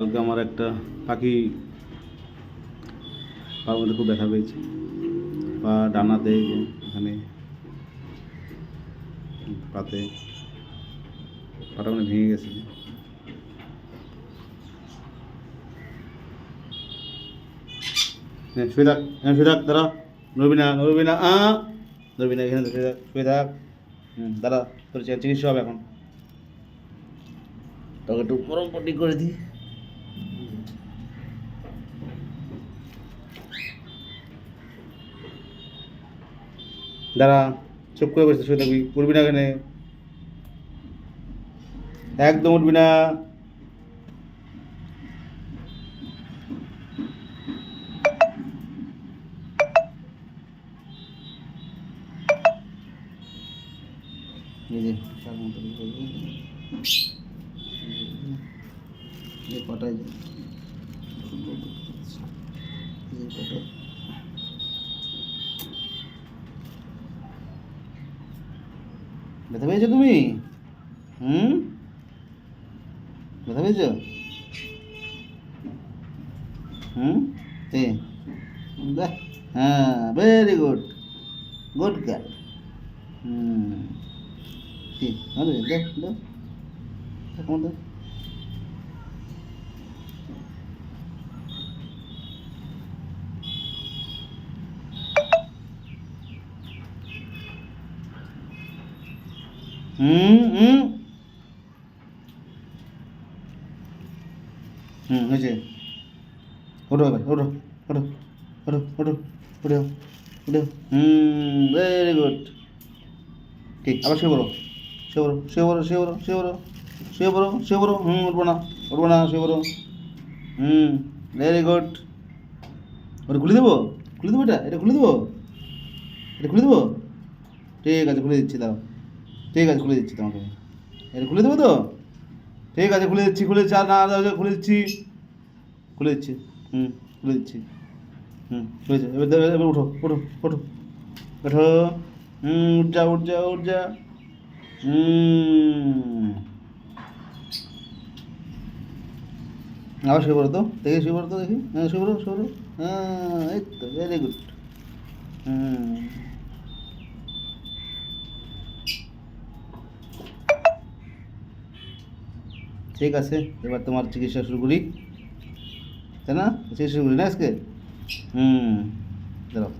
কালকে আমার একটা পাখি পার মধ্যে খুব ব্যথা পেয়েছে, পা ডানাতে এখানে পাতে পাটা মানে ভেঙে গেছে। হ্যাঁ শুয়ে থাক, হ্যাঁ শুয়ে থাক, দাঁড়া, নড়বি না নড়বি না, নড়বি না, এখানে শুয়ে থাক, শুয়ে থাক। দাঁড়া, তোর চিকিৎসা হবে এখন। তোকে একটু গরম পট্টি করে দিই। দাঁড়া, চুপ করে বসে শুয়ে থাকবি, উঠবি না এখানে, একদম উঠবি না। এই যে শাক মতো পাটায় ব্যথা পেয়েছো তুমি? ব্যথা পেয়েছো? তে বাহ, হ্যাঁ, ভেরি গুড, গুড গার্ল। কি আরে দেখ দেখ এখন দেখ। হুম হুম হয়েছে। ওঠো এবার, ওঠো, ওঠো, ওঠো, ওঠো, ওঠো, ওঠো। Very good. ঠিক, আবার শুয়ে পড়ো, শুয়ে পড়ো, শুয়ে পড়ো, শুয়ে পড়ো, শুয়ে পড়ো, শুয়ে পড়ো, শুয়ে পড়ো। উঠবো না, উঠবো না, শুয়ে পড়ো। Very good. ওটা খুলে দেবো, খুলে দেবো, এটা খুলে দেবো, এটা খুলে দেবো। ঠিক আছে, খুলে দিচ্ছি, দাঁড়াও। ঠিক আছে, খুলে দিচ্ছি তোমাকে। এটা খুলে দেবো তো? ঠিক আছে, খুলে দিচ্ছি, খুলে দিচ্ছি, আর না খুলে দিচ্ছি, খুলে দিচ্ছি। খুলে দিচ্ছি। হয়েছে, এবার এবার উঠো, ওঠো, ওঠো, ওঠো। উঠ যা, উঠ যা, উঠ যা। আবার শুয়ে পড়ো তো, দেখি শুয়ে পড়ো তো, দেখি, হ্যাঁ শুয়ে পড়ো, শুয়ে পড়ো। হ্যাঁ, এই তো, ভেরি গুড। ঠিক আছে, এবার তোমার চিকিৎসা শুরু করি, তাই না? চিকিৎসা শুরু করি না আজকে। দাঁড়াও।